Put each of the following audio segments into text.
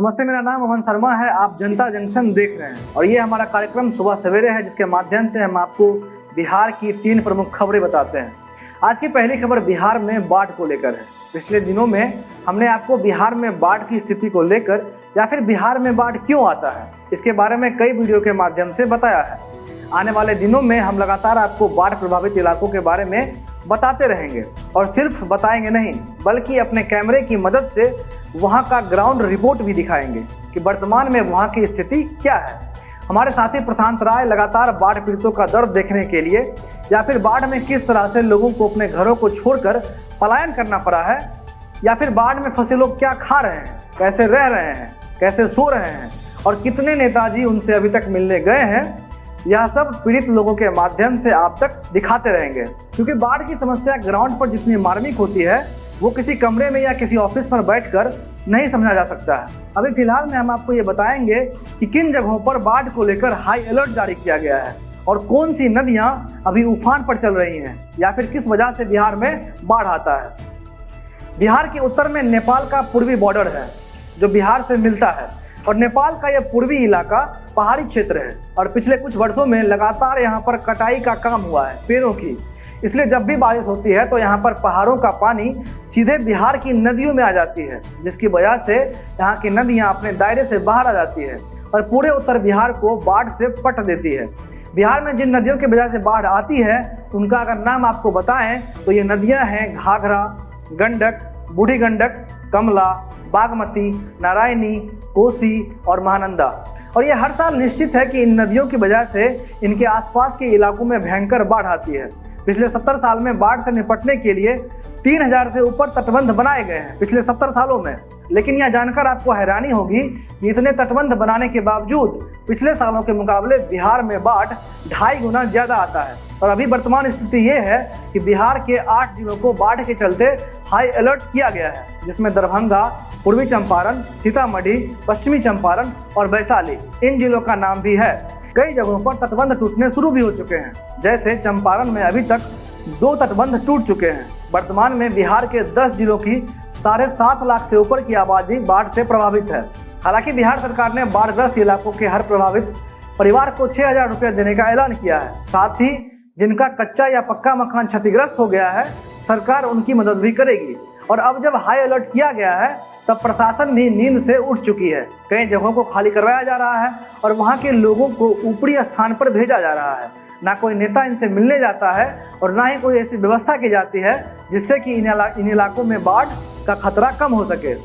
नमस्ते, मेरा नाम अमन शर्मा है। आप जनता जंक्शन देख रहे हैं और ये हमारा कार्यक्रम सुबह सवेरे है, जिसके माध्यम से हम आपको बिहार की 3 प्रमुख खबरें बताते हैं। आज की पहली खबर बिहार में बाढ़ को लेकर है। पिछले दिनों में हमने आपको बिहार में बाढ़ की स्थिति को लेकर या फिर बिहार में बाढ़ क्यों आता है, इसके बारे में कई वीडियो के माध्यम से बताया है। आने वाले दिनों में हम लगातार आपको बाढ़ प्रभावित इलाकों के बारे में बताते रहेंगे और सिर्फ बताएंगे नहीं, बल्कि अपने कैमरे की मदद से वहां का ग्राउंड रिपोर्ट भी दिखाएंगे कि वर्तमान में वहां की स्थिति क्या है। हमारे साथी प्रशांत राय लगातार बाढ़ पीड़ितों का दर्द देखने के लिए या फिर बाढ़ में किस तरह से लोगों को अपने घरों को छोड़कर पलायन करना पड़ा है, या फिर बाढ़ में फंसे लोग क्या खा रहे हैं, कैसे रह रहे हैं, कैसे सो रहे हैं और कितने नेताजी उनसे अभी तक मिलने गए हैं, यह सब पीड़ित लोगों के माध्यम से आप तक दिखाते रहेंगे। क्योंकि बाढ़ की समस्या ग्राउंड पर जितनी मार्मिक होती है, वो किसी कमरे में या किसी ऑफिस पर बैठकर नहीं समझा जा सकता है। अभी फिलहाल में हम आपको ये बताएंगे कि किन जगहों पर बाढ़ को लेकर हाई अलर्ट जारी किया गया है और कौन सी नदियां अभी उफान पर चल रही हैं, या फिर किस वजह से बिहार में बाढ़ आता है। बिहार के उत्तर में नेपाल का पूर्वी बॉर्डर है जो बिहार से मिलता है, और नेपाल का यह पूर्वी इलाका पहाड़ी क्षेत्र है और पिछले कुछ वर्षों में लगातार यहाँ पर कटाई का काम हुआ है पेड़ों की। इसलिए जब भी बारिश होती है तो यहाँ पर पहाड़ों का पानी सीधे बिहार की नदियों में आ जाती है, जिसकी वजह से यहाँ की नदियाँ अपने दायरे से बाहर आ जाती है और पूरे उत्तर बिहार को बाढ़ से पट देती है। बिहार में जिन नदियों की वजह से बाढ़ आती है उनका अगर नाम आपको बताएं तो ये नदियाँ हैं घाघरा, गंडक, बूढ़ी गंडक, कमला, बागमती, नारायणी, कोसी और महानंदा। और ये हर साल निश्चित है कि इन नदियों की वजह से इनके आसपास के इलाकों में भयंकर बाढ़ आती है। पिछले 70 साल में बाढ़ से निपटने के लिए 3000 से ऊपर तटबंध बनाए गए हैं पिछले 70 सालों में। लेकिन यह जानकर आपको हैरानी होगी कि इतने तटबंध बनाने के बावजूद पिछले सालों के मुकाबले बिहार में बाढ़ 2.5 गुना ज़्यादा आता है। और अभी वर्तमान स्थिति ये है कि बिहार के 8 जिलों को बाढ़ के चलते हाई अलर्ट किया गया है, जिसमें दरभंगा, पूर्वी चंपारण, सीतामढ़ी, पश्चिमी चंपारण और वैशाली इन जिलों का नाम भी है। कई जगहों पर तटबंध टूटने शुरू भी हो चुके हैं, जैसे चंपारण में अभी तक 2 तटबंध टूट चुके हैं। वर्तमान में बिहार के 10 जिलों की 7.5 लाख से ऊपर की आबादी बाढ़ से प्रभावित है। हालांकि बिहार सरकार ने बाढ़ग्रस्त इलाकों के हर प्रभावित परिवार को 6000 रुपये देने का ऐलान किया है। साथ ही जिनका कच्चा या पक्का मकान क्षतिग्रस्त हो गया है, सरकार उनकी मदद भी करेगी। और अब जब हाई अलर्ट किया गया है तब प्रशासन भी नींद से उठ चुकी है। कई जगहों को खाली करवाया जा रहा है और वहां के लोगों को ऊपरी स्थान पर भेजा जा रहा है। ना कोई नेता इनसे मिलने जाता है और ना ही कोई ऐसी व्यवस्था की जाती है जिससे कि इन इलाकों में बाढ़ का खतरा कम हो सके।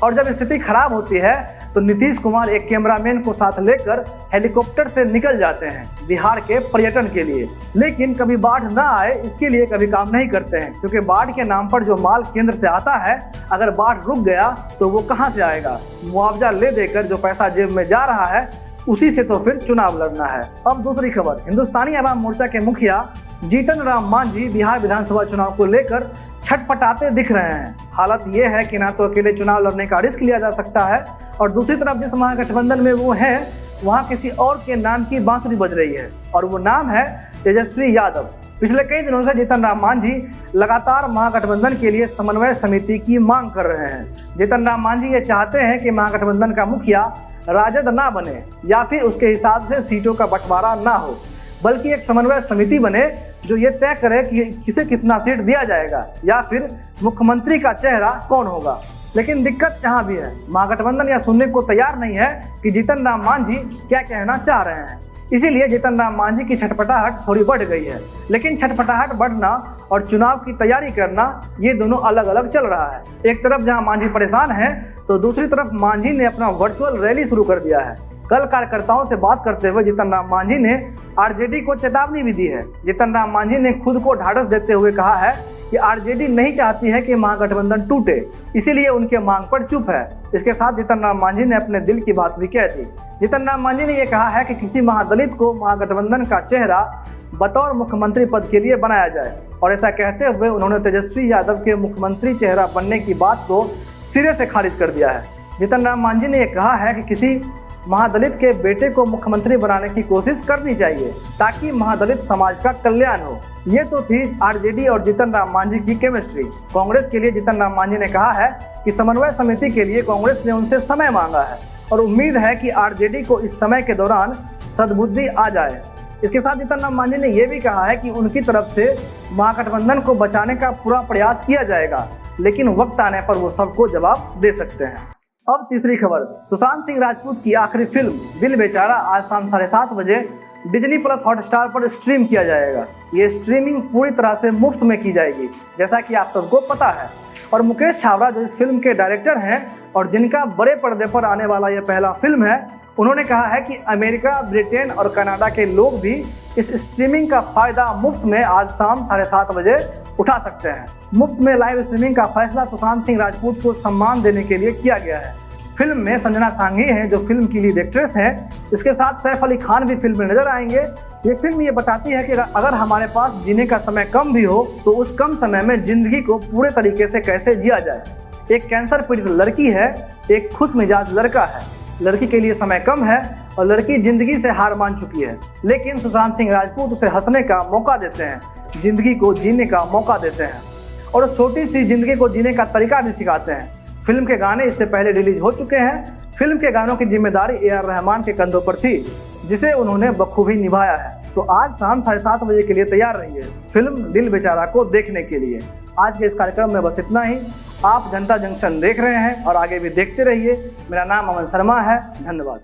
और जब स्थिति खराब होती है तो नीतीश कुमार एक कैमरामैन को साथ लेकर हेलीकॉप्टर से निकल जाते हैं बिहार के पर्यटन के लिए। लेकिन कभी बाढ़ ना आए इसके लिए कभी काम नहीं करते हैं, क्योंकि बाढ़ के नाम पर जो माल केंद्र से आता है, अगर बाढ़ रुक गया तो वो कहाँ से आएगा। मुआवजा ले देकर जो पैसा जेब में जा रहा है उसी से तो फिर चुनाव लड़ना है। अब दूसरी खबर, हिंदुस्तानी अवाम मोर्चा के मुखिया जीतन राम मांझी बिहार विधानसभा चुनाव को लेकर छटपटाते दिख रहे हैं। हालत ये है कि ना तो अकेले चुनाव लड़ने का रिस्क लिया जा सकता है, और दूसरी तरफ जिस महागठबंधन में वो है वहाँ किसी और के नाम की बांसुरी बज रही है, और वो नाम है तेजस्वी यादव। पिछले कई दिनों से जीतन राम मांझी लगातार महागठबंधन के लिए समन्वय समिति की मांग कर रहे हैं। जीतन राम मांझी ये चाहते हैं कि महागठबंधन का मुखिया राजद ना बने या फिर उसके हिसाब से सीटों का बंटवारा ना हो, बल्कि एक समन्वय समिति बने जो ये तय करे कि किसे कितना सीट दिया जाएगा या फिर मुख्यमंत्री का चेहरा कौन होगा। लेकिन दिक्कत यहाँ भी है, महागठबंधन यह सुनने को तैयार नहीं है कि जीतन राम मांझी क्या कहना चाह रहे हैं। इसीलिए जीतन राम मांझी की छटपटाहट थोड़ी बढ़ गई है। लेकिन छटपटाहट बढ़ना और चुनाव की तैयारी करना, ये दोनों अलग अलग चल रहा है। एक तरफ जहां मांझी परेशान है तो दूसरी तरफ मांझी ने अपना वर्चुअल रैली शुरू कर दिया है। कल कार्यकर्ताओं से बात करते हुए जीतन राम मांझी ने आरजेडी को चेतावनी भी दी है। जीतन राम मांझी ने खुद को ढाढ़स देते हुए कहा है कि आरजेडी नहीं चाहती है कि महागठबंधन टूटे, इसीलिए उनके मांग पर चुप है। इसके साथ जीतन राम मांझी ने अपने दिल की बात भी कह दी। जीतन राम मांझी ने यह कहा है कि किसी महादलित को महागठबंधन का चेहरा बतौर मुख्यमंत्री पद के लिए बनाया जाए, और ऐसा कहते हुए उन्होंने तेजस्वी यादव के मुख्यमंत्री चेहरा बनने की बात को सिरे से खारिज कर दिया है। जीतन राम मांझी ने यह कहा है कि किसी महादलित के बेटे को मुख्यमंत्री बनाने की कोशिश करनी चाहिए ताकि महादलित समाज का कल्याण हो। ये तो थी आरजेडी और जीतन राम मांझी की केमिस्ट्री। कांग्रेस के लिए जीतन राम मांझी ने कहा है कि समन्वय समिति के लिए कांग्रेस ने उनसे समय मांगा है और उम्मीद है कि आरजेडी को इस समय के दौरान सद्बुद्धि आ जाए। इसके साथ जीतन राम मांझी ने यह भी कहा है कि उनकी तरफ से महागठबंधन को बचाने का पूरा प्रयास किया जाएगा, लेकिन वक्त आने पर वो सबको जवाब दे सकते हैं। अब तीसरी खबर, सुशांत सिंह राजपूत की आखिरी फिल्म दिल बेचारा आज शाम 7:30 बजे डिज्नी प्लस हॉटस्टार पर स्ट्रीम किया जाएगा। ये स्ट्रीमिंग पूरी तरह से मुफ्त में की जाएगी, जैसा कि आप सबको पता है। और मुकेश छाबड़ा जो इस फिल्म के डायरेक्टर हैं और जिनका बड़े पर्दे पर आने वाला यह पहला फिल्म है, उन्होंने कहा है कि अमेरिका, ब्रिटेन और कनाडा के लोग भी इस स्ट्रीमिंग का फायदा मुफ्त में आज शाम 7:30 बजे उठा सकते हैं। मुफ्त में लाइव स्ट्रीमिंग का फैसला सुशांत सिंह राजपूत को सम्मान देने के लिए किया गया है। फिल्म में संजना सांघी हैं जो फिल्म की लीड एक्ट्रेस हैं। इसके साथ सैफ अली खान भी फिल्म में नजर आएंगे। ये फिल्म ये बताती है कि अगर हमारे पास जीने का समय कम भी हो तो उस कम समय में जिंदगी को पूरे तरीके से कैसे जिया जाए। एक कैंसर पीड़ित लड़की है, एक खुश मिजाज लड़का है। लड़की के लिए समय कम है और लड़की जिंदगी से हार मान चुकी है, लेकिन सुशांत सिंह राजपूत उसे हंसने का मौका देते हैं, जिंदगी को जीने का मौका देते हैं और उस छोटी सी जिंदगी को जीने का तरीका भी सिखाते हैं। फिल्म के गाने इससे पहले रिलीज हो चुके हैं। फिल्म के गानों की जिम्मेदारी ए.आर. रहमान के कंधों पर थी, जिसे उन्होंने बखूबी निभाया है। तो आज शाम 7:30 बजे के लिए तैयार रहिए फिल्म दिल बेचारा को देखने के लिए। आज के इस कार्यक्रम में बस इतना ही। आप जनता जंक्शन देख रहे हैं और आगे भी देखते रहिए। मेरा नाम अमन शर्मा है। धन्यवाद।